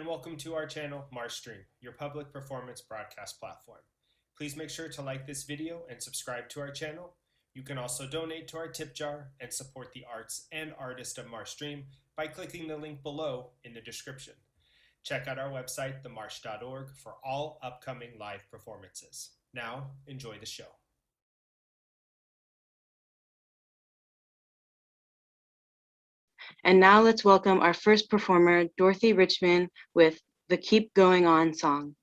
and welcome to our channel, MarshStream, your public performance broadcast platform. Please make sure to like this video and subscribe to our channel. You can also donate to our tip jar and support the arts and artists of MarshStream by clicking the link below in the description. Check out our website, themarsh.org, for all upcoming live performances. Now, enjoy the show. And now let's welcome our first performer, Dorothy Richman, with the Keep Going On song.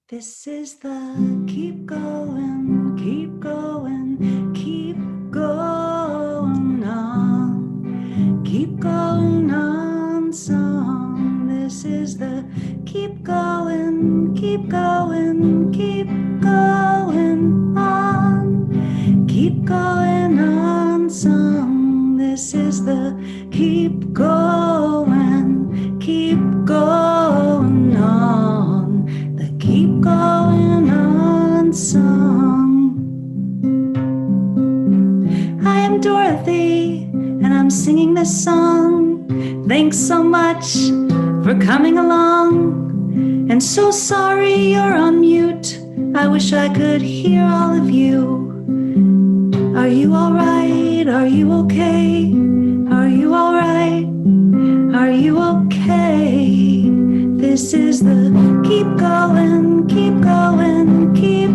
This is the keep going, keep going, keep going on, keep going on song. This is the keep going, keep going, keep going on, keep going on song. This is the keep going, keep going on. Keep going on song. I am Dorothy and I'm singing this song. Thanks so much for coming along. And so sorry you're on mute. I wish I could hear all of you. Are you alright? Are you okay? Are you alright? Are you okay? This is the keep going, keep going, keep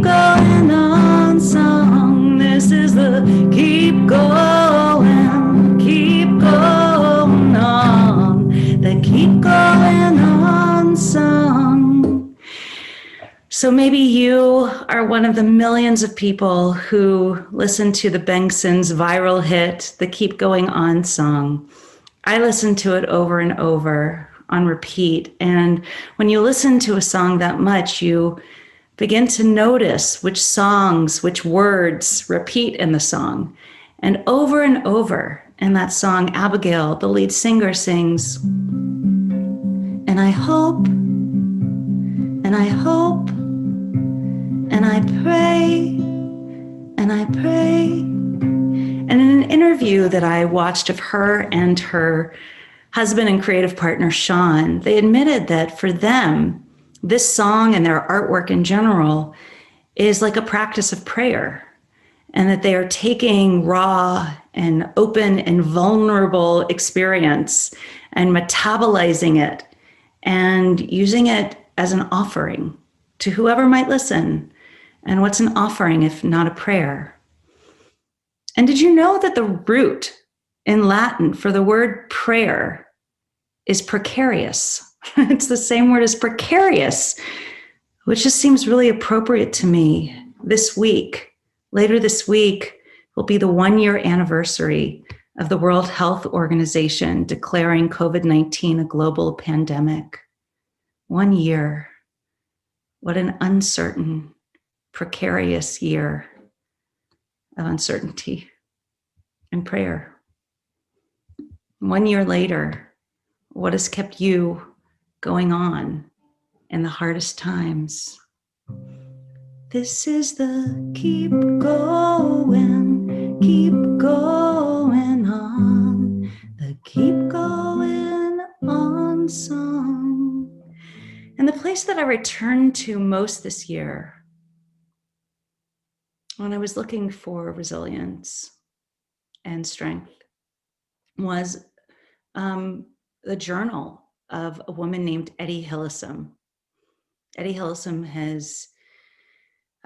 going on song. This is the keep going on, the keep going on song. So maybe you are one of the millions of people who listen to the Bengsons' viral hit, the Keep Going On song. I listen to it over and over on repeat. And when you listen to a song that much, you begin to notice which songs, which words repeat in the song. And over in that song, Abigail, the lead singer, sings, and I hope, and I hope, and I pray, and I pray. And in an interview that I watched of her and her husband and creative partner, Sean, they admitted that for them, this song and their artwork in general is like a practice of prayer, and that they are taking raw and open and vulnerable experience and metabolizing it and using it as an offering to whoever might listen. And what's an offering if not a prayer? And did you know that the root in Latin for the word prayer is precarious? It's the same word as precarious, which just seems really appropriate to me this week. Later this week will be the 1-year anniversary of the World Health Organization declaring COVID-19 a global pandemic. 1 year. What an uncertain, precarious year of uncertainty and prayer. 1 year later, what has kept you going on in the hardest times? This is the keep going on, the keep going on song. And the place that I returned to most this year when I was looking for resilience and strength was the journal of a woman named Etty Hillesum. Etty Hillesum has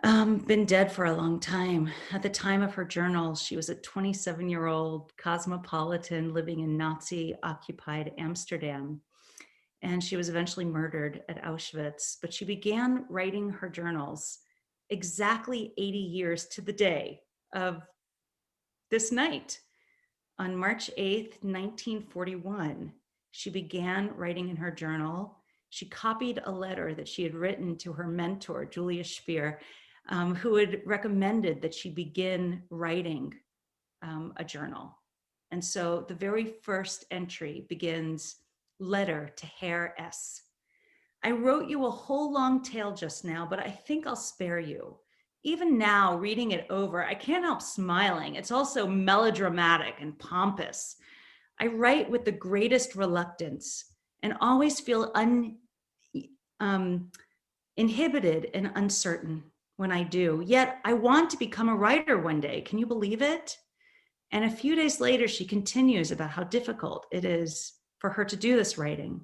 been dead for a long time. At the time of her journal, she was a 27-year-old cosmopolitan living in Nazi-occupied Amsterdam. And she was eventually murdered at Auschwitz. But she began writing her journals exactly 80 years to the day of this night. On March 8th, 1941, she began writing in her journal. She copied a letter that she had written to her mentor, Julia Speer, who had recommended that she begin writing a journal. And so the very first entry begins, letter to Herr S. I wrote you a whole long tale just now, but I think I'll spare you. Even now, reading it over, I can't help smiling. It's also melodramatic and pompous. I write with the greatest reluctance and always feel inhibited and uncertain when I do. Yet I want to become a writer one day. Can you believe it? And a few days later, she continues about how difficult it is for her to do this writing.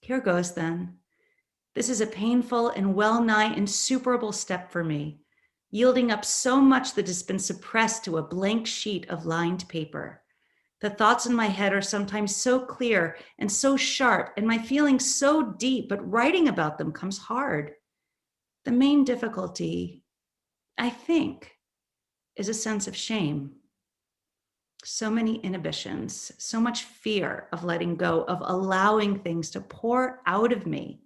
Here goes then. This is a painful and well-nigh insuperable step for me, yielding up so much that has been suppressed to a blank sheet of lined paper. The thoughts in my head are sometimes so clear and so sharp, and my feelings so deep, but writing about them comes hard. The main difficulty, I think, is a sense of shame. So many inhibitions, so much fear of letting go, of allowing things to pour out of me.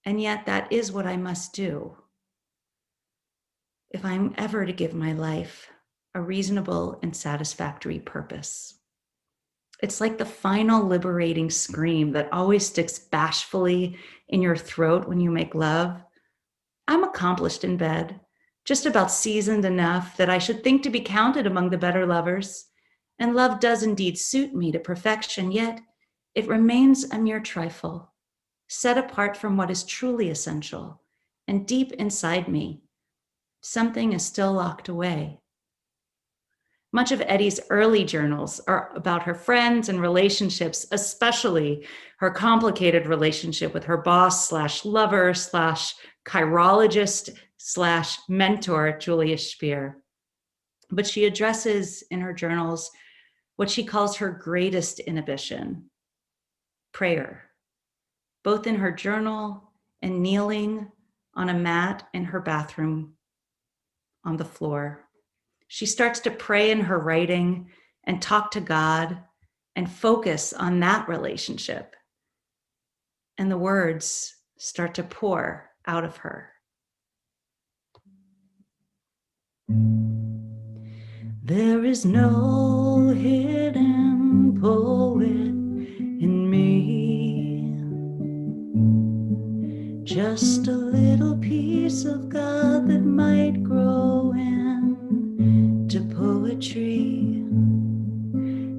And yet that is what I must do if I'm ever to give my life a reasonable and satisfactory purpose. It's like the final liberating scream that always sticks bashfully in your throat when you make love. I'm accomplished in bed, just about seasoned enough that I should think to be counted among the better lovers. And love does indeed suit me to perfection, yet it remains a mere trifle, set apart from what is truly essential. And deep inside me, something is still locked away. Much of Eddie's early journals are about her friends and relationships, especially her complicated relationship with her boss / lover / chirologist / mentor, Julius Speer. But she addresses in her journals what she calls her greatest inhibition, prayer, both in her journal and kneeling on a mat in her bathroom on the floor. She starts to pray in her writing and talk to God and focus on that relationship. And the words start to pour out of her. There is no hidden poet in me, just a little piece of God that might grow into poetry.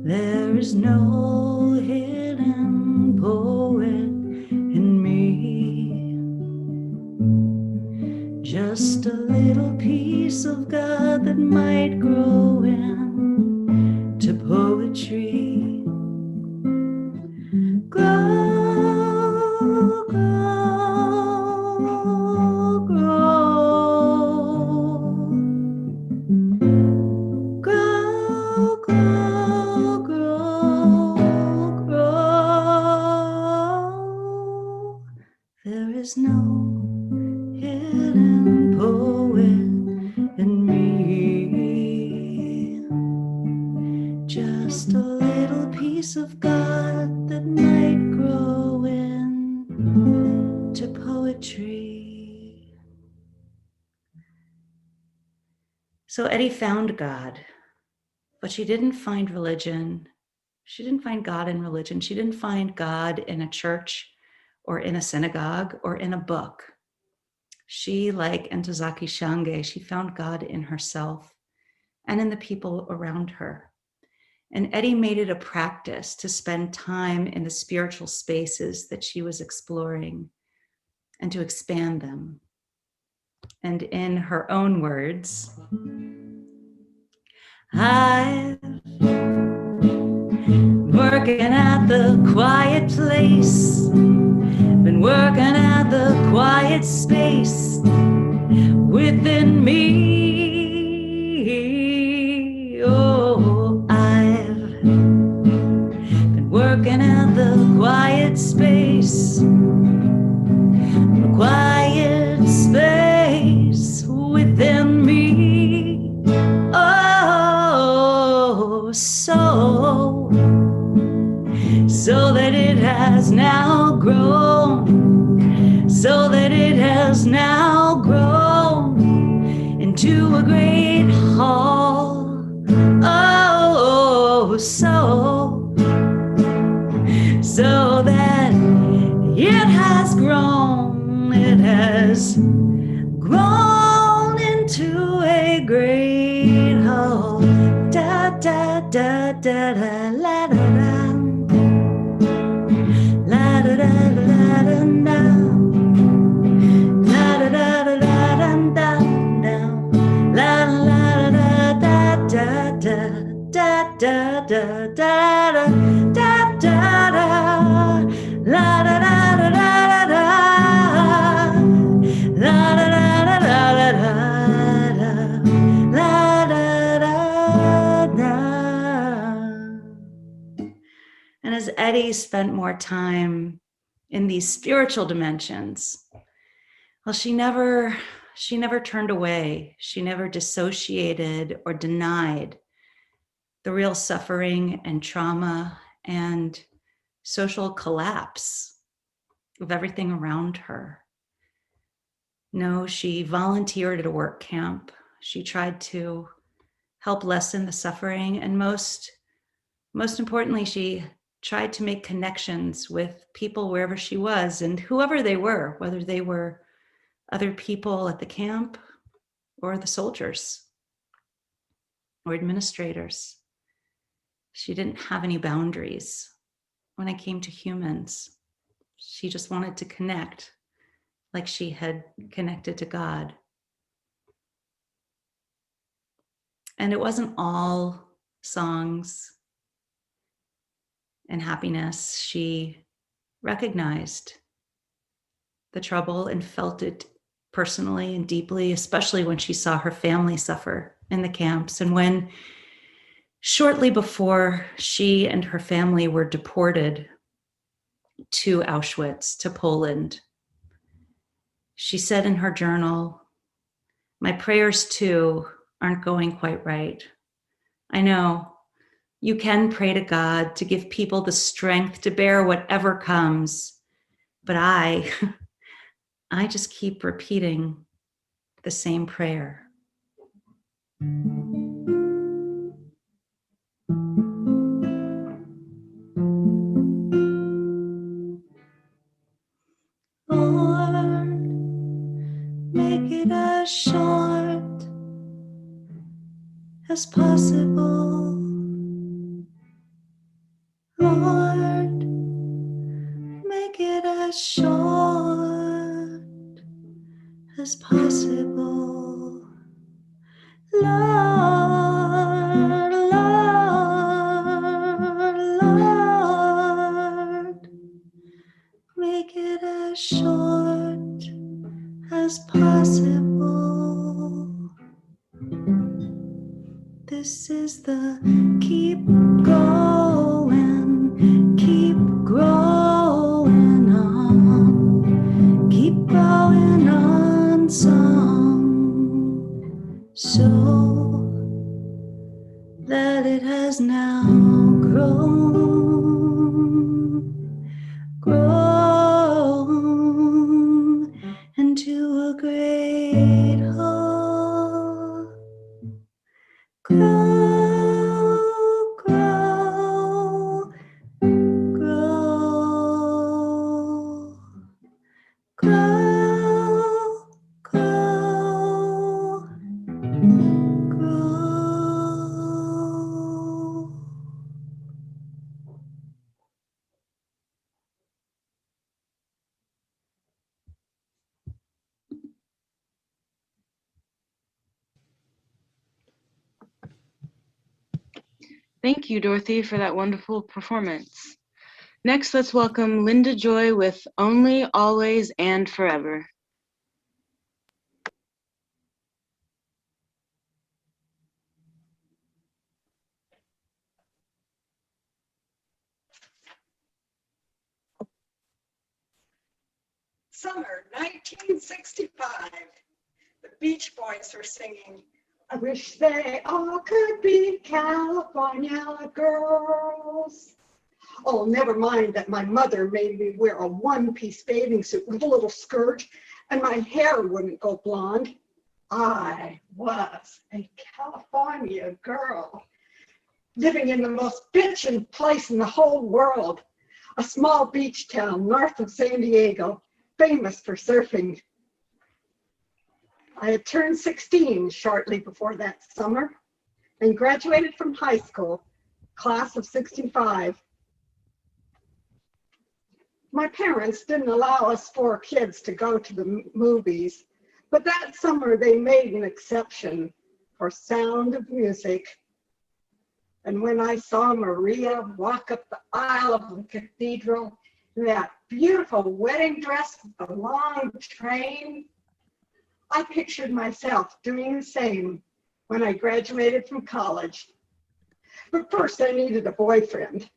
There is no hidden poet in me, just a little piece of God that might grow into poetry. Grow, grow, grow. Grow, grow, grow, grow. There is no hidden poet in me, just a little piece of God that might grow into poetry. So Eddie found God, but she didn't find religion. She didn't find God in religion. She didn't find God in a church or in a synagogue or in a book. She, like Ntozake Shange, she found God in herself and in the people around her. And Eddie made it a practice to spend time in the spiritual spaces that she was exploring and to expand them. And in her own words, I've been working at the quiet place, been working at the quiet space within me. Oh, I've been working at the quiet space, the quiet space within me. Oh, so that it has now grown, so that it has now grown into a great hall. Oh, so that it has grown into a great whole. Da da da da da la da da la da da la da da la da da da da da la la da da da da da da da da da da da la da da da da da la da da da da da la da da da. And as Eddie spent more time in these spiritual dimensions, well, she never turned away. She never dissociated or denied the real suffering and trauma and social collapse of everything around her. No, she volunteered at a work camp. She tried to help lessen the suffering, and most importantly, she tried to make connections with people wherever she was and whoever they were, whether they were other people at the camp or the soldiers or administrators. She didn't have any boundaries when it came to humans. She just wanted to connect like she had connected to God. And it wasn't all songs and happiness. She recognized the trouble and felt it personally and deeply, especially when she saw her family suffer in the camps. And when shortly before she and her family were deported to Auschwitz, to Poland, she said in her journal, "My prayers too aren't going quite right. I know you can pray to God to give people the strength to bear whatever comes, but I just keep repeating the same prayer." Lord, make it as short as possible. Lord, make it as short as possible. Lord, Lord, Lord, make it as short as possible. This is the keep going, keep growing on, keep growing on song, so that it has now grown into a great whole. Grow, grow, grow, grow, grow, grow. Thank you, Dorothy, for that wonderful performance. Next, let's welcome Linda Joy with Only, Always, and Forever. Summer 1965. The Beach Boys were singing, "I wish they all could be California girls." Oh, never mind that my mother made me wear a one-piece bathing suit with a little skirt and my hair wouldn't go blonde. I was a California girl. living in the most bitchin' place in the whole world, a small beach town north of San Diego, famous for surfing. I had turned 16 shortly before that summer and graduated from high school, class of 65. My parents didn't allow us 4 kids to go to the movies, but that summer they made an exception for Sound of Music. And when I saw Maria walk up the aisle of the cathedral in that beautiful wedding dress with the long train, I pictured myself doing the same when I graduated from college. But first I needed a boyfriend.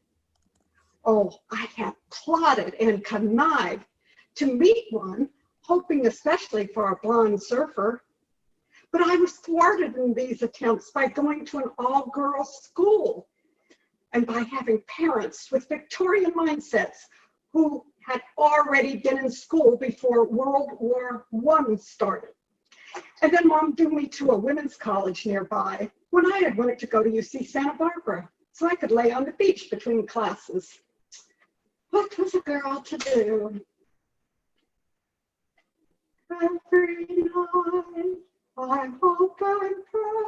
Oh, I had plotted and connived to meet one, hoping especially for a blonde surfer. But I was thwarted in these attempts by going to an all-girls school and by having parents with Victorian mindsets who had already been in school before World War I started. And then Mom took me to a women's college nearby when I had wanted to go to UC Santa Barbara so I could lay on the beach between classes. What was a girl to do? Every night I hope and pray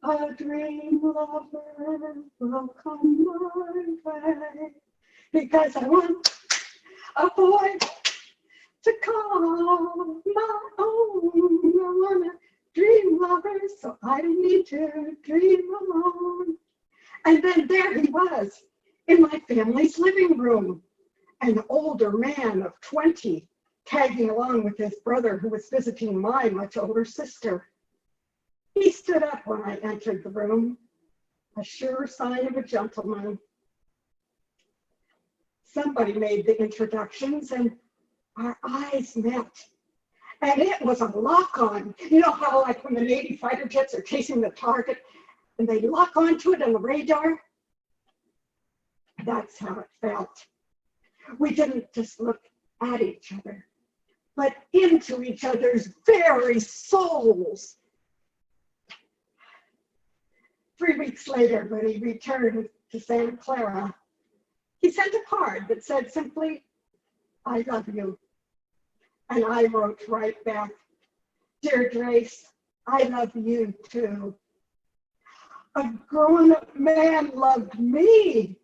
a dream lover will come my way, because I want a boy to call my own. I want a dream lover, so I need to dream alone. And then there he was in my family's living room, an older man of 20, tagging along with his brother who was visiting my much older sister. He stood up when I entered the room, a sure sign of a gentleman. Somebody made the introductions and our eyes met. And it was a lock-on. You know how like when the Navy fighter jets are chasing the target and they lock onto it on the radar? That's how it felt. We didn't just look at each other, but into each other's very souls. 3 weeks later, when he returned to Santa Clara, he sent a card that said simply, "I love you." And I wrote right back, "Dear Grace, I love you too." A grown-up man loved me,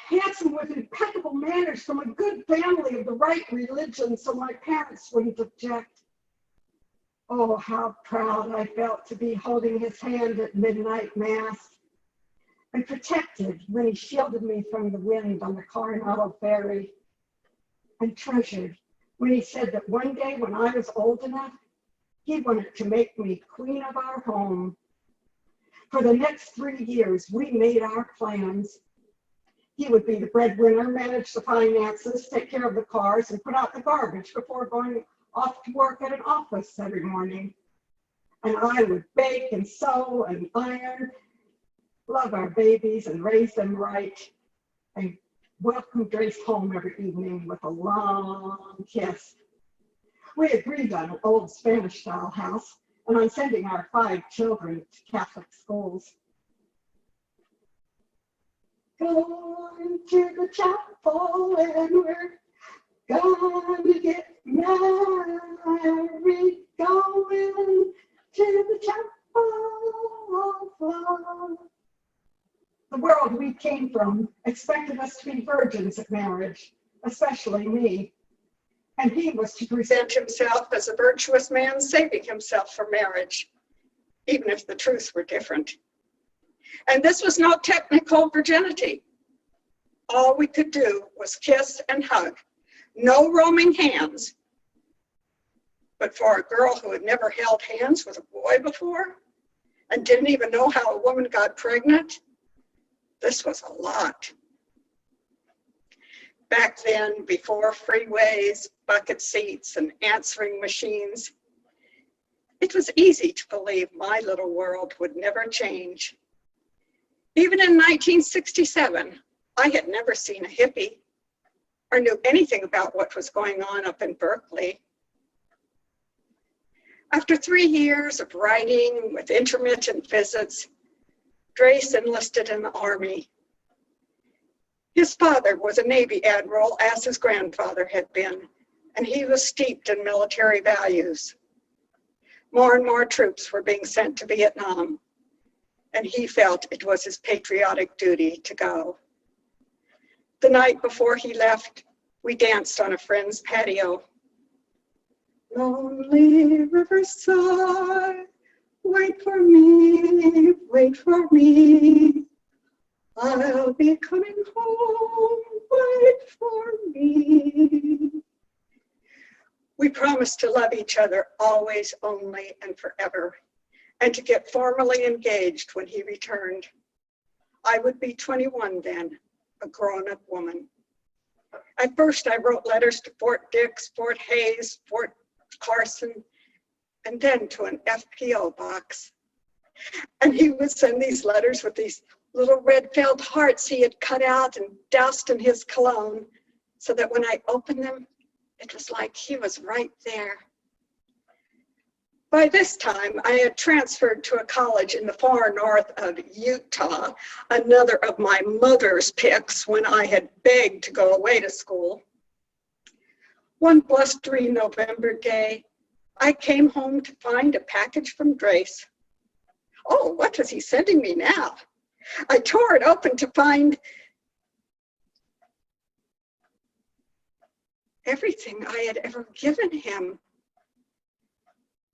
handsome with impeccable manners, from a good family of the right religion, so my parents wouldn't object. Oh, how proud I felt to be holding his hand at midnight mass, and protected when he shielded me from the wind on the Coronado ferry, and treasured when he said that one day when I was old enough, he wanted to make me queen of our home. For the next 3 years, we made our plans. He would be the breadwinner, manage the finances, take care of the cars, and put out the garbage before going off to work at an office every morning. And I would bake and sew and iron, love our babies and raise them right, and welcome Grace home every evening with a long kiss. We agreed on an old Spanish-style house and on sending our 5 children to Catholic schools. Going to the chapel and we're going to get married. Going to the chapel of love. The world we came from expected us to be virgins at marriage, especially me. And he was to present himself as a virtuous man saving himself for marriage, even if the truths were different. And this was no technical virginity. All we could do was kiss and hug. No roaming hands. But for a girl who had never held hands with a boy before and didn't even know how a woman got pregnant, this was a lot. Back then, before freeways, bucket seats, and answering machines, it was easy to believe my little world would never change. Even in 1967, I had never seen a hippie or knew anything about what was going on up in Berkeley. After 3 years of writing with intermittent visits, Drace enlisted in the Army. His father was a Navy admiral, as his grandfather had been, and he was steeped in military values. More and more troops were being sent to Vietnam, and he felt it was his patriotic duty to go. The night before he left, we danced on a friend's patio. Lonely riverside, wait for me, wait for me. I'll be coming home, wait for me. We promised to love each other always, only, and forever, and to get formally engaged when he returned. I would be 21 then, a grown-up woman. At first, I wrote letters to Fort Dix, Fort Hayes, Fort Carson, and then to an FPO box. And he would send these letters with these little red felt hearts he had cut out and doused in his cologne, so that when I opened them, it was like he was right there. By this time, I had transferred to a college in the far north of Utah, another of my mother's picks when I had begged to go away to school. One blustery November day, I came home to find a package from Drace. Oh, what was he sending me now? I tore it open to find everything I had ever given him,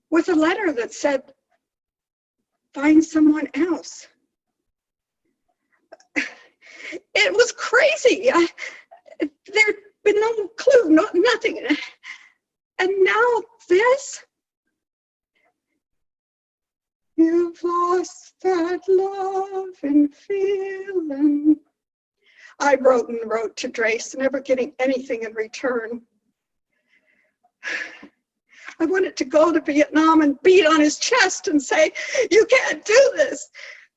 with a letter that said, find someone else. It was crazy. There'd been no clue, nothing. And now this? You've lost that love and feeling. I wrote and wrote to Drace, never getting anything in return. I wanted to go to Vietnam and beat on his chest and say, you can't do this.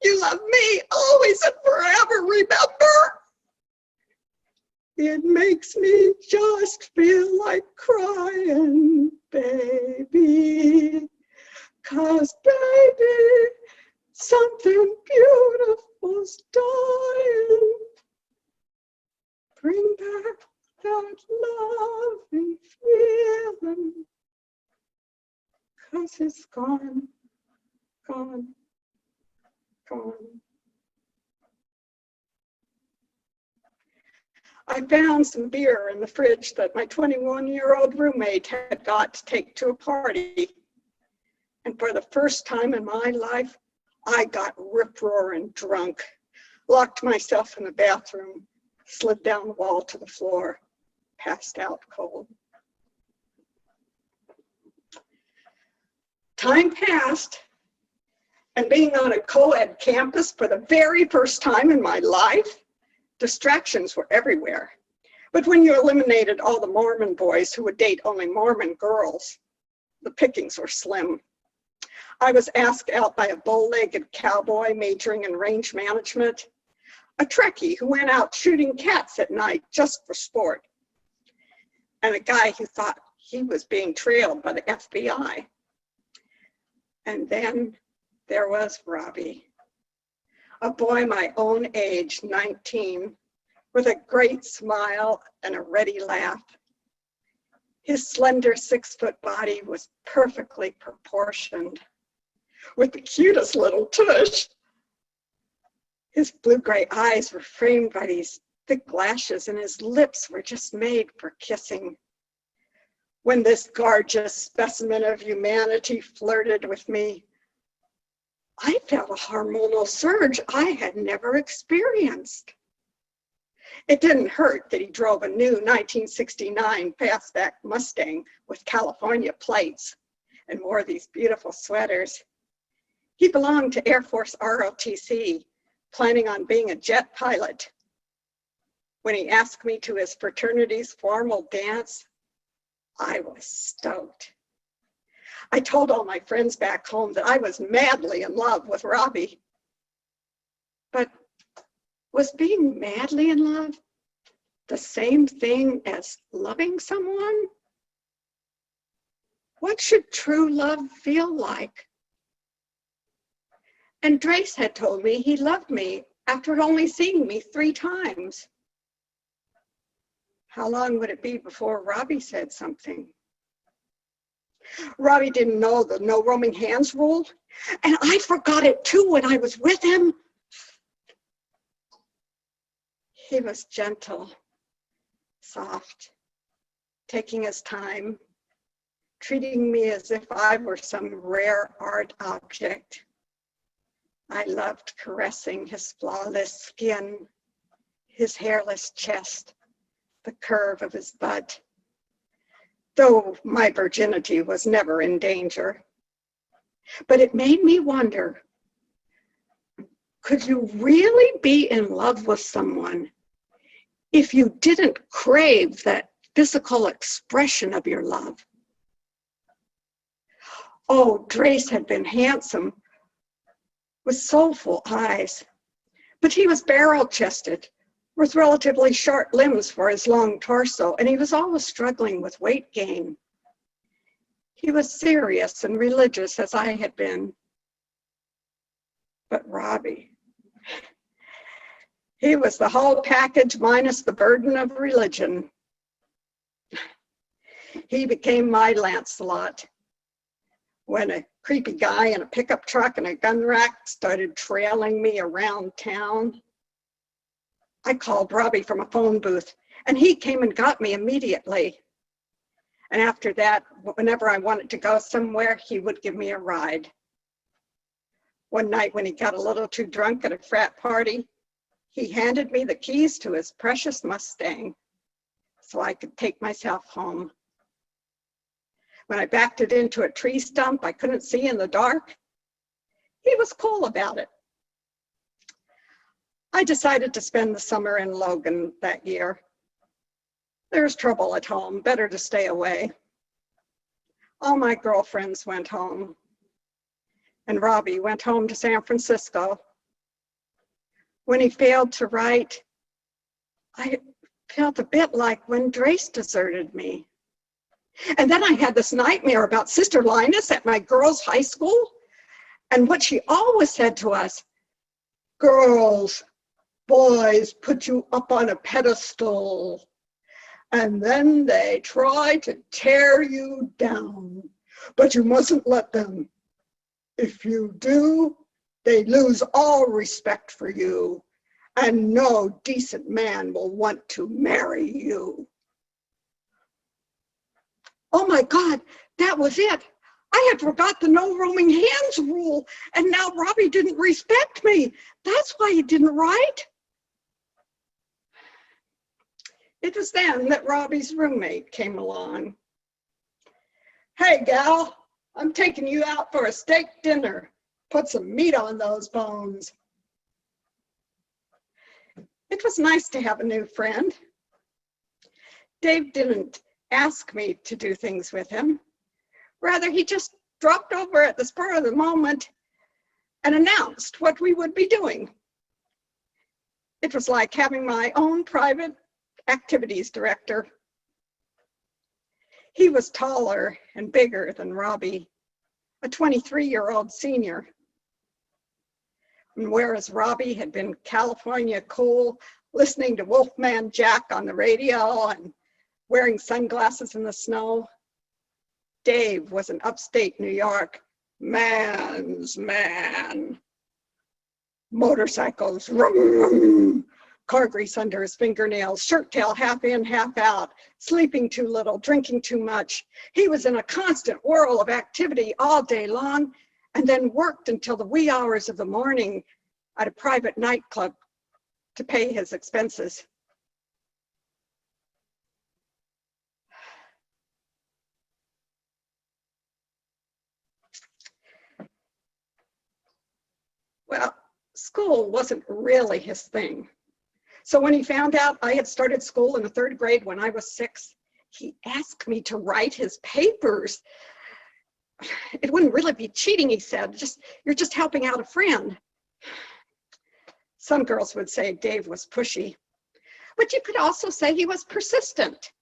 You love me always and forever, remember? It makes me just feel like crying, baby. 'Cause baby, something beautiful's dying. Bring back that love and feeling. 'Cause it's gone, gone, gone. I found some beer in the fridge that my 21-year-old roommate had got to take to a party. And for the first time in my life, I got rip-roaring drunk, locked myself in the bathroom, slid down the wall to the floor, passed out cold. Time passed, and being on a co-ed campus for the very first time in my life, distractions were everywhere. But when you eliminated all the Mormon boys who would date only Mormon girls, the pickings were slim. I was asked out by a bow-legged cowboy majoring in range management, a Trekkie who went out shooting cats at night just for sport, and a guy who thought he was being trailed by the FBI. And then there was Robbie, a boy my own age, 19, with a great smile and a ready laugh. His slender 6-foot body was perfectly proportioned, with the cutest little tush. His blue-gray eyes were framed by these thick lashes, and his lips were just made for kissing. When this gorgeous specimen of humanity flirted with me, I felt a hormonal surge I had never experienced. It didn't hurt that he drove a new 1969 fastback Mustang with California plates and wore these beautiful sweaters. He belonged to Air Force ROTC, planning on being a jet pilot. When he asked me to his fraternity's formal dance, I was stoked. I told all my friends back home that I was madly in love with Robbie. But was being madly in love the same thing as loving someone? What should true love feel like? And Drace had told me he loved me after only seeing me 3 times. How long would it be before Robbie said something? Robbie didn't know the no roaming hands rule, and I forgot it too when I was with him. He was gentle, soft, taking his time, treating me as if I were some rare art object. I loved caressing his flawless skin, his hairless chest, the curve of his butt, though my virginity was never in danger. But it made me wonder, could you really be in love with someone if you didn't crave that physical expression of your love? Oh, Drace had been handsome, with soulful eyes, but he was barrel-chested, with relatively short limbs for his long torso, and he was always struggling with weight gain. He was serious and religious as I had been. But Robbie, he was the whole package minus the burden of religion. He became my Lancelot when a creepy guy in a pickup truck and a gun rack started trailing me around town. I called Robbie from a phone booth, and he came and got me immediately. And after that, whenever I wanted to go somewhere, he would give me a ride. One night when he got a little too drunk at a frat party, he handed me the keys to his precious Mustang so I could take myself home. When I backed it into a tree stump I couldn't see in the dark, he was cool about it. I decided to spend the summer in Logan that year. There's trouble at home, better to stay away. All my girlfriends went home, and Robbie went home to San Francisco. When he failed to write, I felt a bit like when Drace deserted me. And then I had this nightmare about Sister Linus at my girls' high school, and what she always said to us, girls, boys put you up on a pedestal, and then they try to tear you down, but you mustn't let them. If you do, they lose all respect for you, and no decent man will want to marry you. Oh my God, that was it. I had forgot the no roaming hands rule, and now Robbie didn't respect me. That's why he didn't write. It was then that Robbie's roommate came along. Hey, gal, I'm taking you out for a steak dinner. Put some meat on those bones. It was nice to have a new friend. Dave didn't ask me to do things with him. Rather, he just dropped over at the spur of the moment and announced what we would be doing. It was like having my own private activities director. He was taller and bigger than Robbie, a 23-year-old senior. And whereas Robbie had been California cool, listening to Wolfman Jack on the radio and wearing sunglasses in the snow, Dave was in upstate New York man's man. Motorcycles, vroom, vroom, car grease under his fingernails, shirt tail half in, half out, sleeping too little, drinking too much. He was in a constant whirl of activity all day long, and then worked until the wee hours of the morning at a private nightclub to pay his expenses. Well, school wasn't really his thing. So when he found out I had started school in the 3rd grade when I was 6, he asked me to write his papers. It wouldn't really be cheating, he said. You're just helping out a friend. Some girls would say Dave was pushy, but you could also say he was persistent,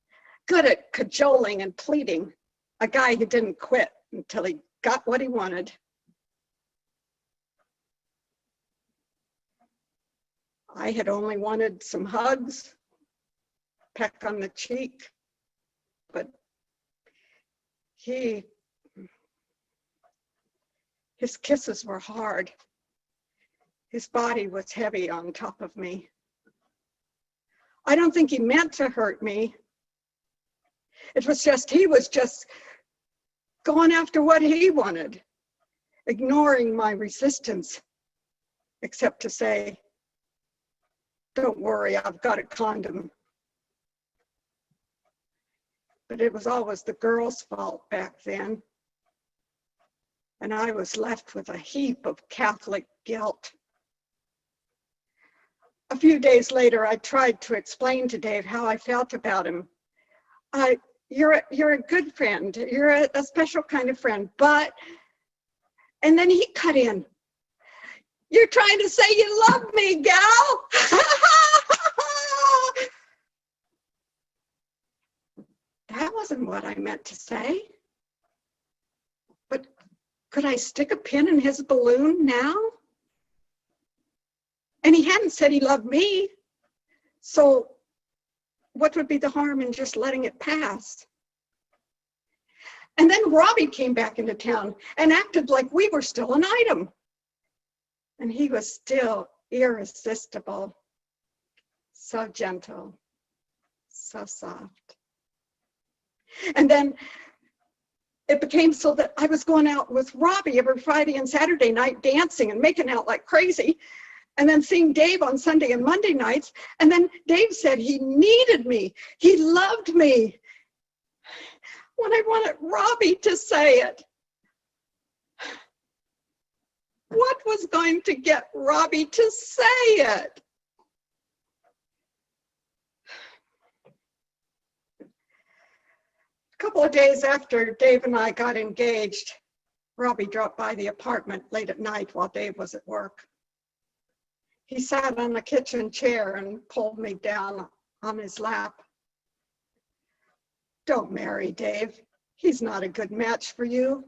good at cajoling and pleading, a guy who didn't quit until he got what he wanted. I had only wanted some hugs, peck on the cheek, but his kisses were hard. His body was heavy on top of me. I don't think he meant to hurt me. It was just, he was just going after what he wanted, ignoring my resistance, except to say, "Don't worry, I've got a condom." But it was always the girl's fault back then. And I was left with a heap of Catholic guilt. A few days later, I tried to explain to Dave how I felt about him. You're a good friend. You're a special kind of friend, but, and then he cut in. "You're trying to say you love me, gal." That wasn't what I meant to say. But could I stick a pin in his balloon now? And he hadn't said he loved me. So what would be the harm in just letting it pass? And then Robbie came back into town and acted like we were still an item. And he was still irresistible, so gentle, so soft. And then it became so that I was going out with Robbie every Friday and Saturday night dancing and making out like crazy. And then seeing Dave on Sunday and Monday nights. And then Dave said he needed me. He loved me. When I wanted Robbie to say it. What was going to get Robbie to say it? A couple of days after Dave and I got engaged, Robbie dropped by the apartment late at night while Dave was at work. He sat on the kitchen chair and pulled me down on his lap. "Don't marry Dave. He's not a good match for you."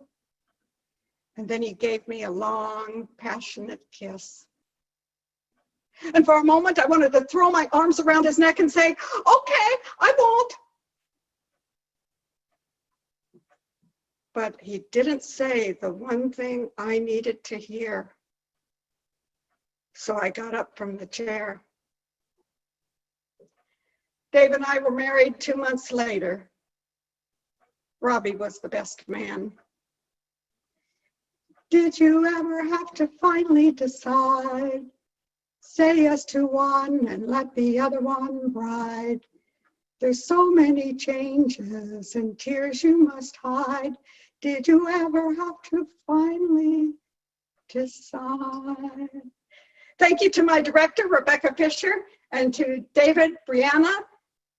And then he gave me a long, passionate kiss. And for a moment, I wanted to throw my arms around his neck and say, "Okay, I won't." But he didn't say the one thing I needed to hear. So I got up from the chair. Dave and I were married 2 months later. Robbie was the best man. Did you ever have to finally decide? Say yes to one and let the other one ride. There's so many changes and tears you must hide. Did you ever have to finally decide? Thank you to my director, Rebecca Fisher, and to David, Brianna,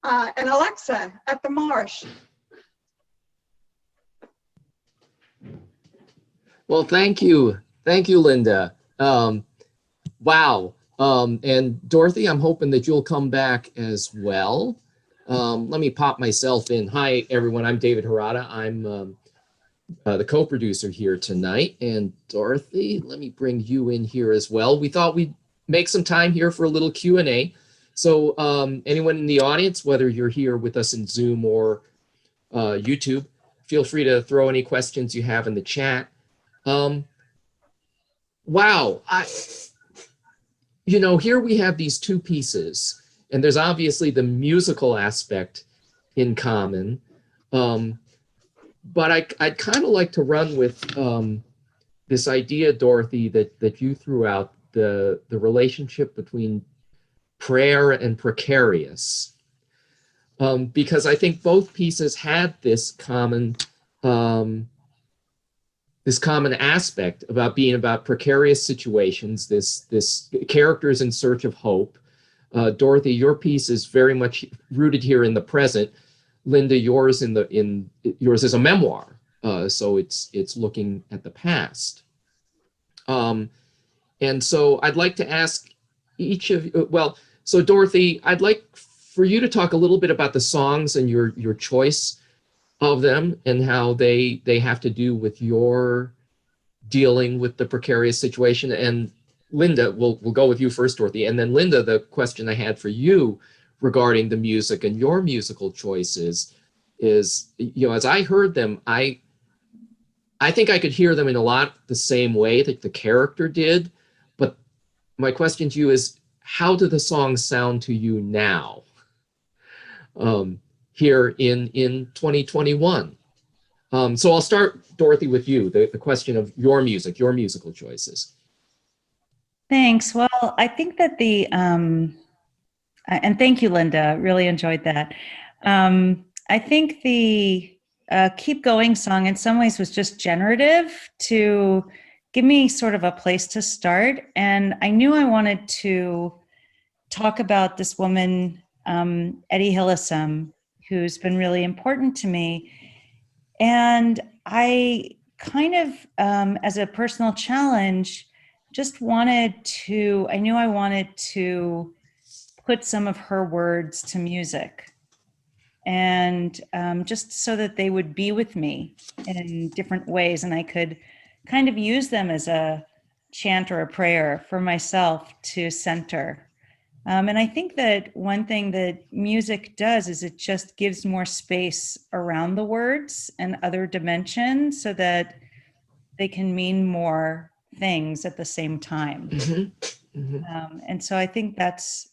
and Alexa at the Marsh. Well, thank you. Thank you, Linda. Wow. And Dorothy, I'm hoping that you'll come back as well. Let me pop myself in. Hi, everyone. I'm David Harada. I'm the co-producer here tonight. And Dorothy, let me bring you in here as well. We thought we'd make some time here for a little Q&A. So anyone in the audience, whether you're here with us in Zoom or YouTube, feel free to throw any questions you have in the chat. Wow. Here we have these two pieces, and there's obviously the musical aspect in common. But I'd kind of like to run with this idea, Dorothy, that you threw out, the relationship between prayer and precarious. Because I think both pieces had this common aspect about being about precarious situations, this characters in search of hope. Dorothy, your piece is very much rooted here in the present. Linda, yours yours is a memoir, so it's looking at the past. And so I'd like to ask each of you, so Dorothy, I'd like for you to talk a little bit about the songs and your choice of them and how they have to do with your dealing with the precarious situation. And Linda, we'll go with you first, Dorothy, and then Linda, the question I had for you regarding the music and your musical choices is, as I heard them, I think I could hear them in a lot the same way that the character did, but my question to you is, how do the songs sound to you now, here in 2021? So I'll start, Dorothy, with you, the question of your music, your musical choices. Thanks. Well, I think that and thank you, Linda. Really enjoyed that. I think the Keep Going song in some ways was just generative to give me sort of a place to start. And I knew I wanted to talk about this woman, Eddie Hillesum, who's been really important to me. And I kind of, as a personal challenge, just I knew I wanted to put some of her words to music, and just so that they would be with me in different ways, and I could kind of use them as a chant or a prayer for myself to center. And I think that one thing that music does is it just gives more space around the words and other dimensions so that they can mean more things at the same time. Mm-hmm. Mm-hmm. And so I think that's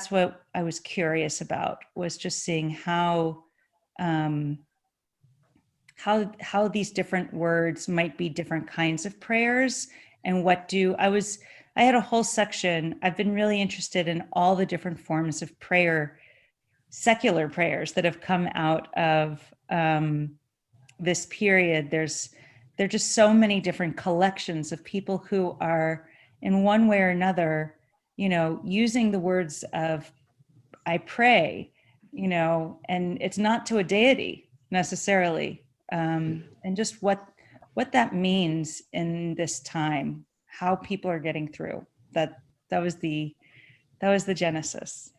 what I was curious about, was just seeing how these different words might be different kinds of prayers, and I had a whole section. I've been really interested in all the different forms of prayer, secular prayers that have come out of this period. There are just so many different collections of people who are, in one way or another, using the words of I pray, and it's not to a deity necessarily, and just what that means in this time, how people are getting through. That was the genesis.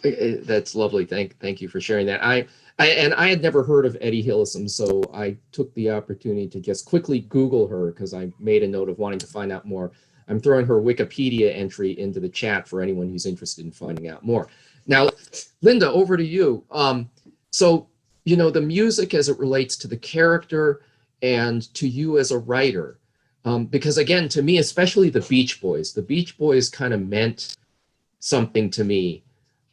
That's lovely. Thank you for sharing that. I had never heard of Eddie Hillesum, so I took the opportunity to just quickly Google her because I made a note of wanting to find out more. I'm throwing her Wikipedia entry into the chat for anyone who's interested in finding out more. Now, Linda, over to you. So, the music as it relates to the character and to you as a writer, because again, to me, especially the Beach Boys kind of meant something to me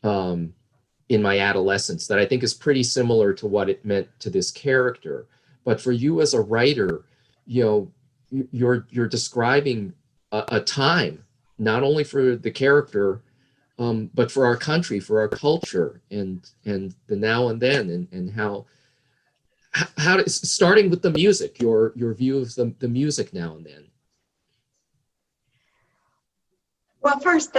in my adolescence that I think is pretty similar to what it meant to this character. But for you as a writer, you're describing a time, not only for the character, but for our country, for our culture, and the now and then, and how starting with the music, your view of the music now and then. Well, first,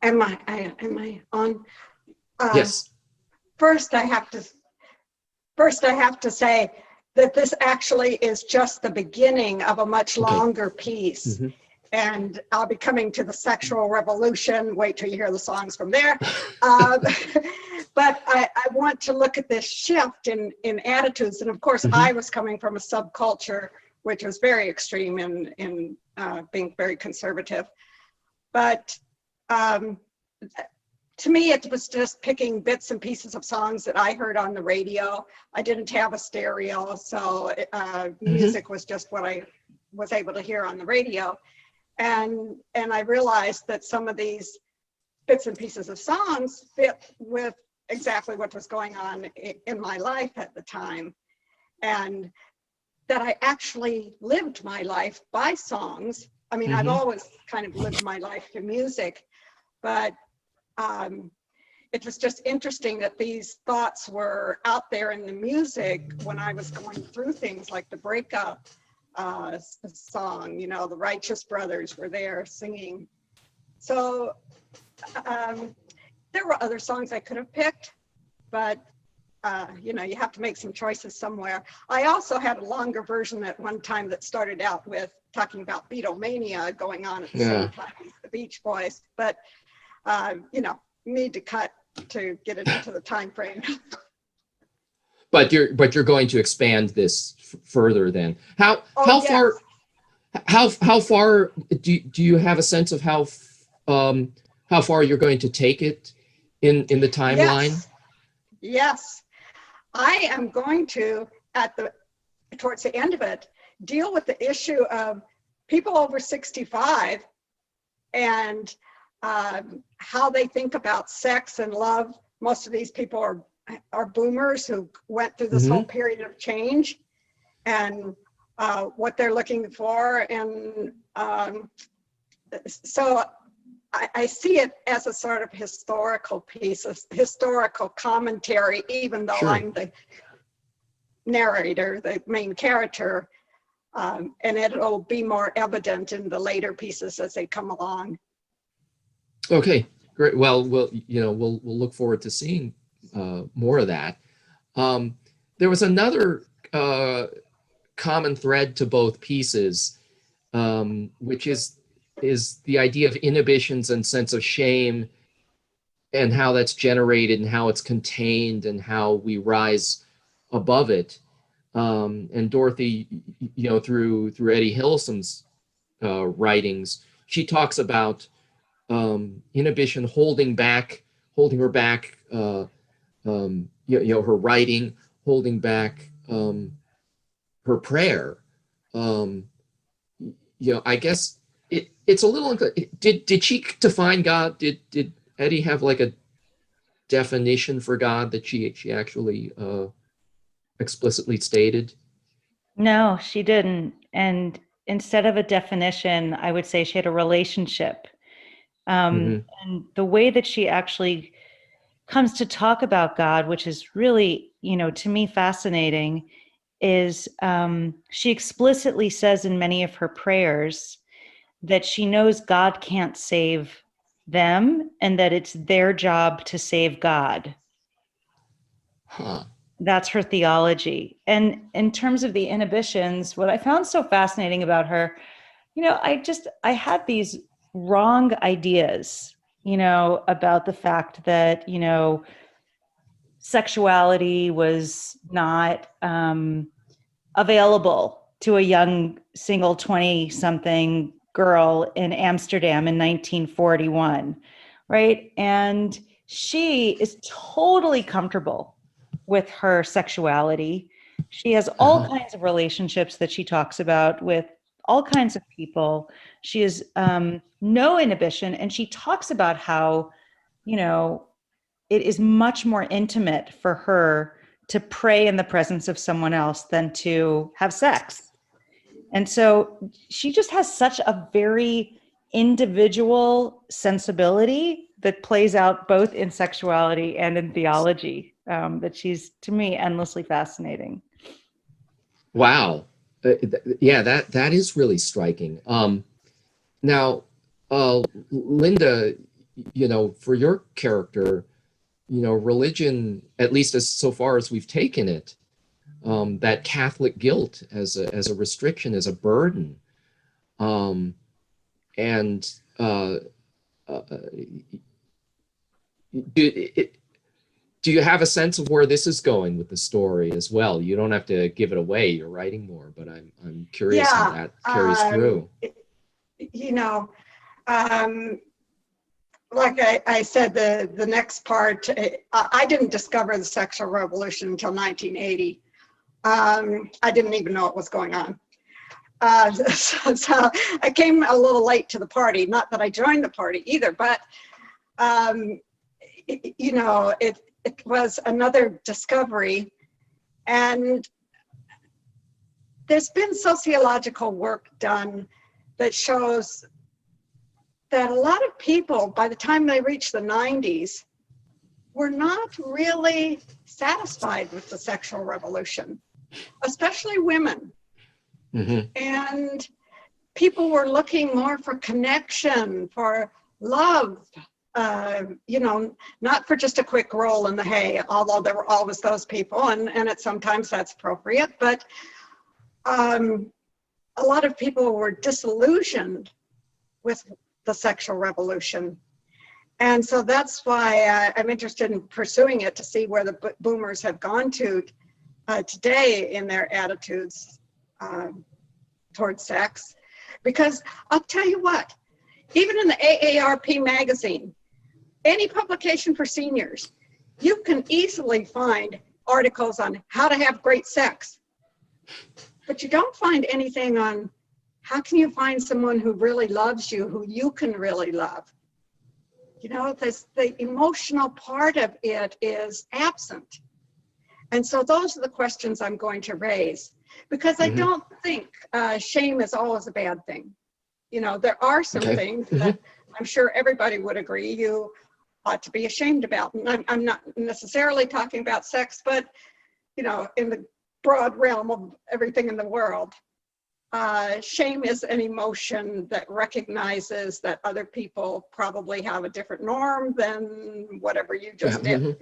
am I on? Yes. First, I have to say that this actually is just the beginning of a much longer piece. Mm-hmm. And I'll be coming to the sexual revolution. Wait till you hear the songs from there. But I want to look at this shift in attitudes. And of course, mm-hmm. I was coming from a subculture, which was very extreme in being very conservative. But to me, it was just picking bits and pieces of songs that I heard on the radio. I didn't have a stereo, so music was just what I was able to hear on the radio. And I realized that some of these bits and pieces of songs fit with exactly what was going on in my life at the time. And that I actually lived my life by songs. I mean, mm-hmm. I've always kind of lived my life through music, but it was just interesting that these thoughts were out there in the music when I was going through things like the breakup song, the Righteous Brothers were there singing. So there were other songs I could have picked, but you have to make some choices somewhere. I also had a longer version at one time that started out with talking about Beatlemania going on at the same time as the Beach Boys, but need to cut to get it into the time frame. But you're going to expand this further then. How how far do you have a sense of how far you're going to take it in the timeline? Yes. I am going to, towards the end of it, deal with the issue of people over 65 and how they think about sex and love. Most of these people are boomers who went through this whole period of change, and what they're looking for. And so I see it as a sort of historical piece, a historical commentary, even though I'm the narrator, the main character, and it'll be more evident in the later pieces as they come along. Okay, great. Well, we'll look forward to seeing more of that. There was another common thread to both pieces, which is the idea of inhibitions and sense of shame, and how that's generated and how it's contained and how we rise above it. And Dorothy, through Eddie Hillesum's writings, she talks about inhibition holding her back, her writing, holding back her prayer. I guess it's a little unclear. Did she define God? Did Eddie have like a definition for God that she actually explicitly stated? No, she didn't. And instead of a definition, I would say she had a relationship. And the way that she actually comes to talk about God, which is really, to me fascinating, is she explicitly says in many of her prayers that she knows God can't save them and that it's their job to save God. That's her theology. And in terms of the inhibitions, what I found so fascinating about her, I had these wrong ideas, about the fact that, sexuality was not available to a young single 20-something girl in Amsterdam in 1941, right? And she is totally comfortable with her sexuality. She has all kinds of relationships that she talks about with all kinds of people. She has no inhibition, and she talks about how, it is much more intimate for her to pray in the presence of someone else than to have sex. And so she just has such a very individual sensibility that plays out both in sexuality and in theology, that she's, to me, endlessly fascinating. Wow. Yeah, that is really striking. Now, Linda, for your character, religion, at least as so far as we've taken it, that Catholic guilt as a restriction, as a burden, and do you have a sense of where this is going with the story as well? You don't have to give it away. You're writing more, but I'm curious how that carries through. Like I said, the next part, I didn't discover the sexual revolution until 1980. I didn't even know what was going on. So I came a little late to the party. Not that I joined the party either, but it was another discovery. And there's been sociological work done that shows that a lot of people, by the time they reach the 90s, were not really satisfied with the sexual revolution, especially women. And people were looking more for connection, for love, not for just a quick roll in the hay, although there were always those people, and sometimes that's appropriate, but a lot of people were disillusioned with the sexual revolution. And so that's why I'm interested in pursuing it, to see where the boomers have gone to today in their attitudes towards sex. Because I'll tell you what, even in the AARP magazine, any publication for seniors, you can easily find articles on how to have great sex. But you don't find anything on how can you find someone who really loves you, who you can really love. You know, the emotional part of it is absent. And so those are the questions I'm going to raise, because I don't think shame is always a bad thing. You know, there are some things that I'm sure everybody would agree you ought to be ashamed about. And I'm not necessarily talking about sex, but, you know, in the broad realm of everything in the world. Shame is an emotion that recognizes that other people probably have a different norm than whatever you just did.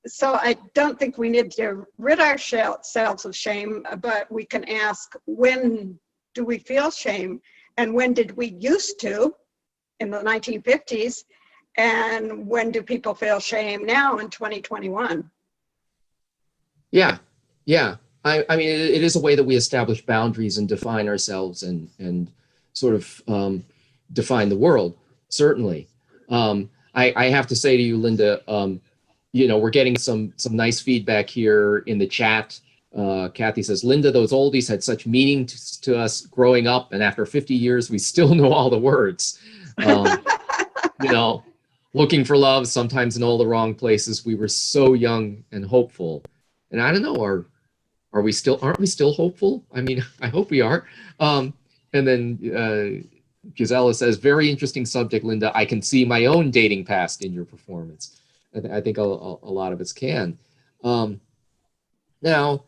So I don't think we need to rid ourselves of shame, but we can ask, when do we feel shame? And when did we used to in the 1950s? And when do people feel shame now in 2021? Yeah. I mean, it is a way that we establish boundaries and define ourselves and sort of define the world, certainly. I have to say to you, Linda, you know, we're getting some nice feedback here in the chat. Kathy says, Linda, those oldies had such meaning to us growing up, and after 50 years, we still know all the words. You know, looking for love, sometimes in all the wrong places. We were so young and hopeful. And I don't know, aren't we still hopeful? I mean, I hope we are. And then Gisela says, very interesting subject, Linda. I can see my own dating past in your performance. I think a lot of us can. Now,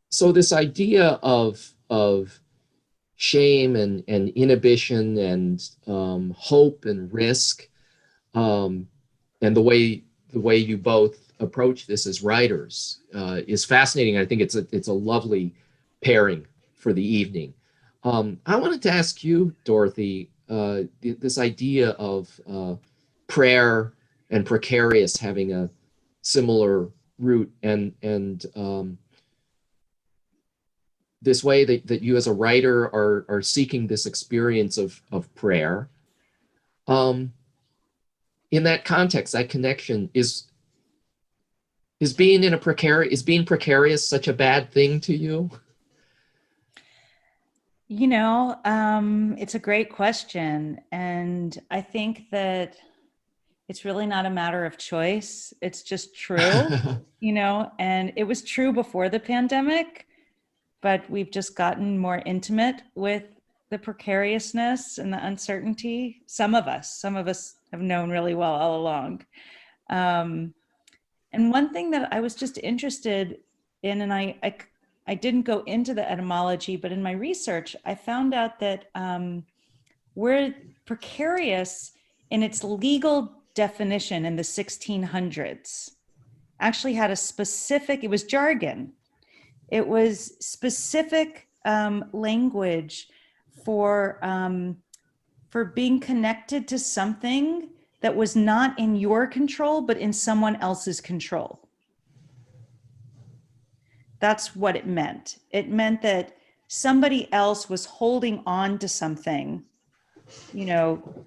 so this idea of shame and inhibition and hope and risk, and the way you both approach this as writers is fascinating. I think it's a lovely pairing for the evening. I wanted to ask you, Dorothy, this idea of prayer and precarious having a similar root, and this way that you as a writer are seeking this experience of prayer. In that context, that connection is being precarious such a bad thing to you? You know, it's a great question. And I think that it's really not a matter of choice. It's just true, you know, and it was true before the pandemic, but we've just gotten more intimate with the precariousness and the uncertainty. Some of us have known really well all along. And one thing that I was just interested in, and I didn't go into the etymology, but in my research, I found out that we're precarious in its legal definition in the 1600s actually had a specific, it was jargon. It was specific language for being connected to something that was not in your control, but in someone else's control. That's what it meant. It meant that somebody else was holding on to something, you know,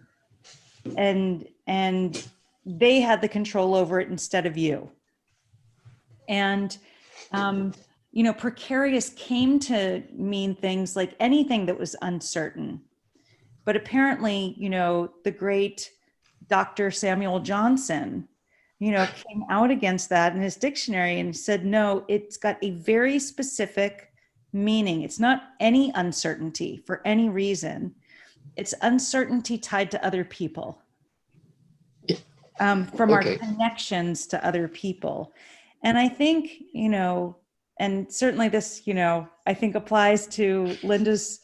and they had the control over it instead of you. And, you know, precarious came to mean things like anything that was uncertain. But apparently, you know, the great Dr. Samuel Johnson, you know, came out against that in his dictionary and said, no, it's got a very specific meaning. It's not any uncertainty for any reason. It's uncertainty tied to other people, from our connections to other people. And I think, you know, and certainly this, you know, I think applies to Linda's,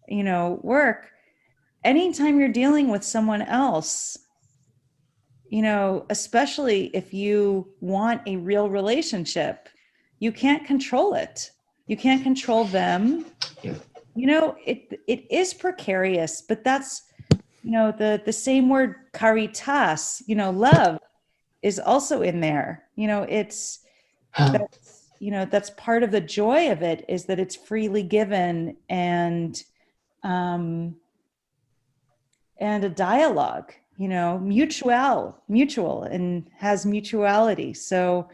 you know, work. Anytime you're dealing with someone else, you know, especially if you want a real relationship, you can't control it. You can't control them. Yeah. You know, it is precarious, but that's, you know, the same word caritas, you know, love is also in there. You know, it's you know, that's part of the joy of it, is that it's freely given and a dialogue, you know, mutual and has mutuality. So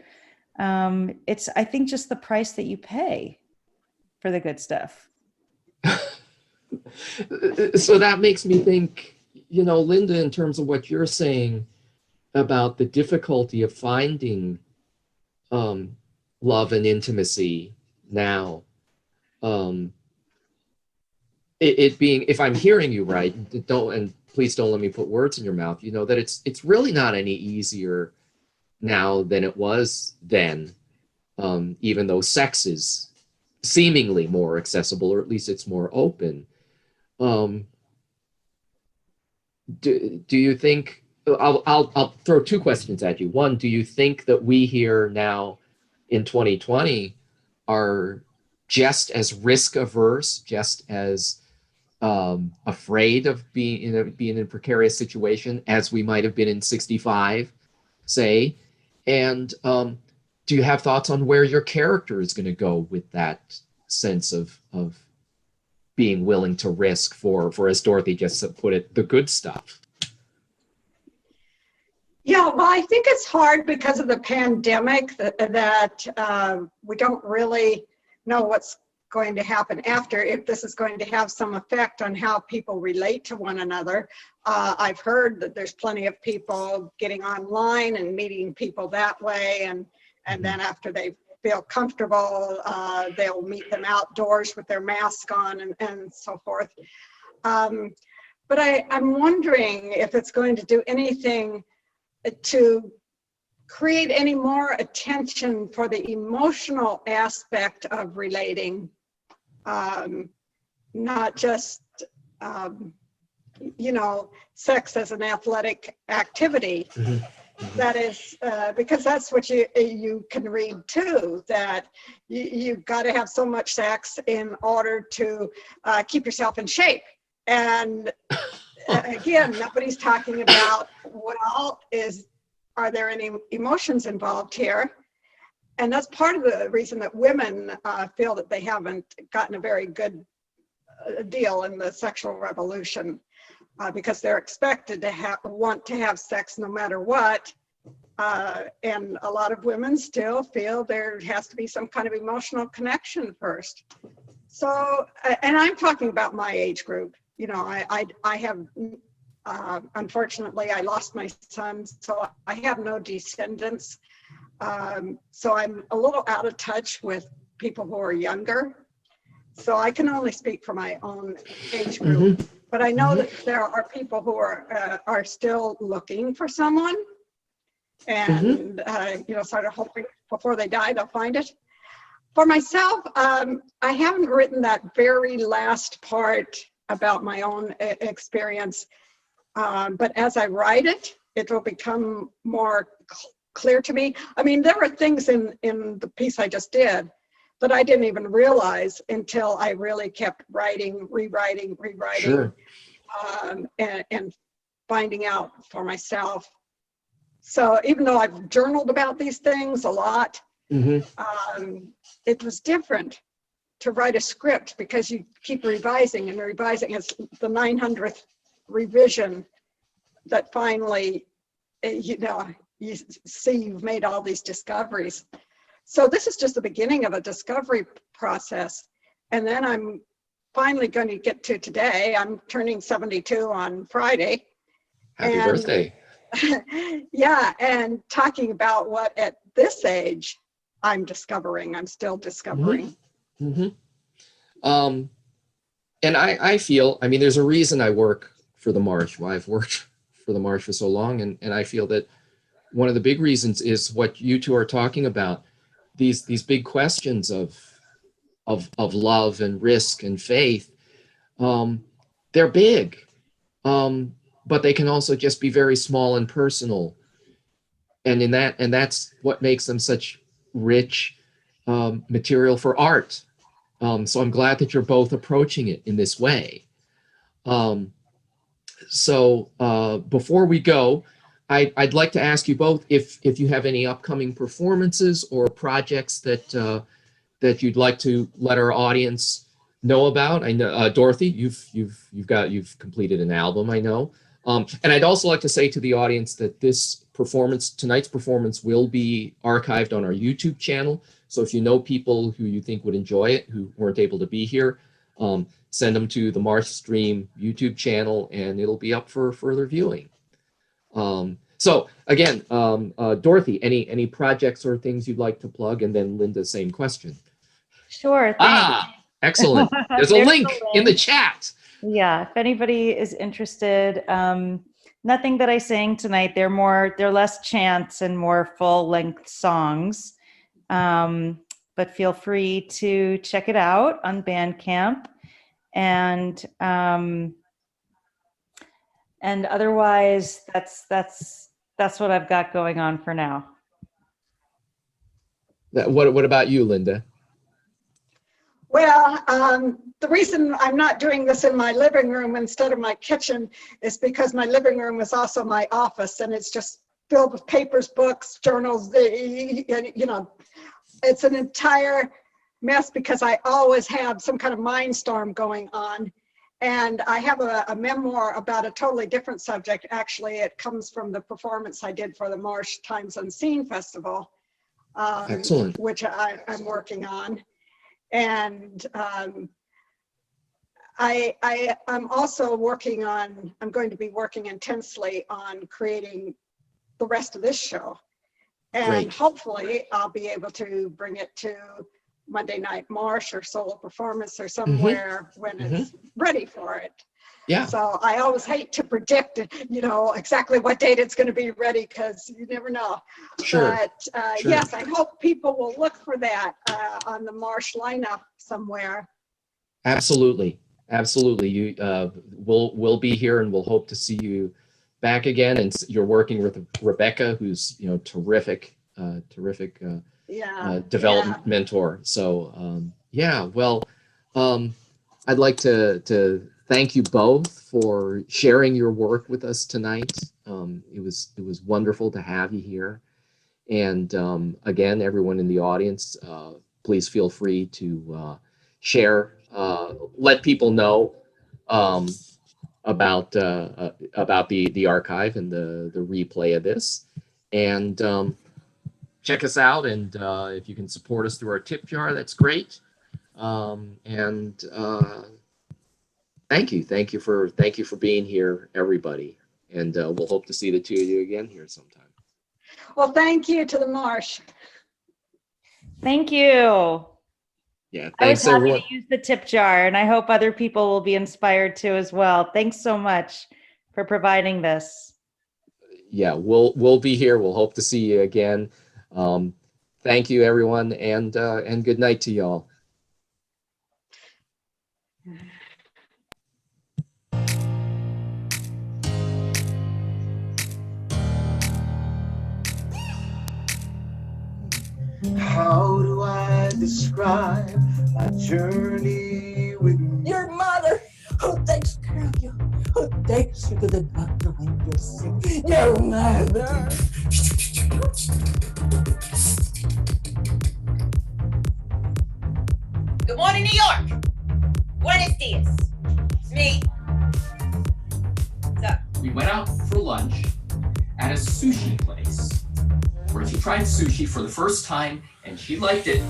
it's, I think, just the price that you pay for the good stuff. So that makes me think, you know, Linda, in terms of what you're saying about the difficulty of finding love and intimacy now, it being, if I'm hearing you right, and please don't let me put words in your mouth, you know, that it's really not any easier now than it was then, even though sex is seemingly more accessible, or at least it's more open. Do you think, I'll throw two questions at you. One, do you think that we here now in 2020 are just as risk averse, just as afraid of being in a precarious situation as we might have been in 65, say? And do you have thoughts on where your character is going to go with that sense of being willing to risk for, as Dorothy just put it, the good stuff? Yeah, well, I think it's hard because of the pandemic that we don't really know what's going to happen after, if this is going to have some effect on how people relate to one another. I've heard that there's plenty of people getting online and meeting people that way, and then after they feel comfortable, they'll meet them outdoors with their mask on and so forth. But I'm wondering if it's going to do anything to create any more attention for the emotional aspect of relating, not just, you know, sex as an athletic activity. That is, because that's what you can read too, that you've got to have so much sex in order to keep yourself in shape. And again, nobody's talking about, well, are there any emotions involved here? And that's part of the reason that women feel that they haven't gotten a very good deal in the sexual revolution, because they're expected to want to have sex no matter what. And a lot of women still feel there has to be some kind of emotional connection first. So, and I'm talking about my age group. You know, I have, unfortunately, I lost my son, so I have no descendants. So I'm a little out of touch with people who are younger. So I can only speak for my own age group. But I know that there are people who are still looking for someone, and you know, sort of hoping before they die they'll find it. For myself, I haven't written that very last part about my own experience, but as I write it, it will become more clear to me. I mean, there were things in the piece I just did that I didn't even realize until I really kept writing, rewriting, Sure. and finding out for myself. So even though I've journaled about these things a lot, it was different to write a script because you keep revising and revising. It's the 900th revision that finally, you know, you see you've made all these discoveries. So this is just the beginning of a discovery process. And then I'm finally going to get to today. I'm turning 72 on Friday. Happy birthday. Yeah, and talking about what at this age I'm discovering, I'm still discovering. And I feel, I mean, there's a reason I work for the Marsh. Why I've worked for the Marsh for so long. And I feel that one of the big reasons is what you two are talking about, these big questions of love and risk and faith. They're big, but they can also just be very small and personal. And that's what makes them such rich material for art. So I'm glad that you're both approaching it in this way. So before we go, I'd like to ask you both if you have any upcoming performances or projects that that you'd like to let our audience know about. I know Dorothy, you've completed an album, I know. And I'd also like to say to the audience that tonight's performance will be archived on our YouTube channel. So if you know people who you think would enjoy it, who weren't able to be here, send them to the MarshStream YouTube channel and it'll be up for further viewing. So again, Dorothy, any projects or things you'd like to plug? And then Linda, same question. Sure, thanks. Excellent. There's a link in the chat. Yeah, if anybody is interested, nothing that I sang tonight. They're less chants and more full-length songs. But feel free to check it out on Bandcamp. And otherwise, that's what I've got going on for now. What about you, Linda? Well, the reason I'm not doing this in my living room instead of my kitchen is because my living room is also my office, and it's just filled with papers, books, journals, you know, it's an entire mess because I always have some kind of mind storm going on. And I have a memoir about a totally different subject. Actually, it comes from the performance I did for the Marsh Times Unseen Festival, Excellent. which I'm working on. And I'm also I'm going to be working intensely on creating the rest of this show. And Great. Hopefully I'll be able to bring it to Monday Night Marsh or solo performance or somewhere when it's ready for it. Yeah. So I always hate to predict, you know, exactly what date it's going to be ready because you never know. Sure. But Sure. yes, I hope people will look for that on the Marsh lineup somewhere. Absolutely. Absolutely. We'll be here and we'll hope to see you back again. And you're working with Rebecca, who's, you know, terrific development mentor. So yeah, well, I'd like to thank you both for sharing your work with us tonight. It was wonderful to have you here. And again, everyone in the audience, please feel free to share, let people know about the archive and the replay of this. And check us out, and if you can support us through our tip jar, that's great. Thank you for being here, everybody, and we'll hope to see the two of you again here sometime. Well, thank you to the Marsh. Thank you. Yeah, I was thanks happy everyone. to use the tip jar, and I hope other people will be inspired to as well. Thanks so much for providing this. Yeah, we'll be here. We'll hope to see you again. Thank you, everyone, and good night to y'all. How do I describe my journey with your mother, who takes care of you, who takes you to the doctor when you're sick. Your mother. Good morning, New York. Buenos dias. It's me. What's up? We went out for lunch at a sushi place where she tried sushi for the first time and she liked it.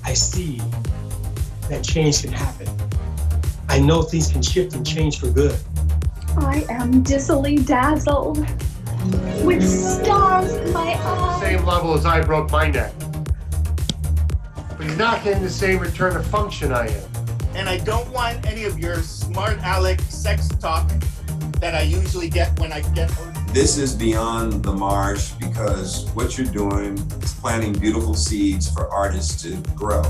I see that change can happen. I know things can shift and change for good. I am dizzily dazzled with stars in my eyes. same level as I broke my neck. But he's not getting the same return of function I am. And I don't want any of your smart aleck sex talk that I usually get when I get home. This is beyond the marsh because what you're doing is planting beautiful seeds for artists to grow.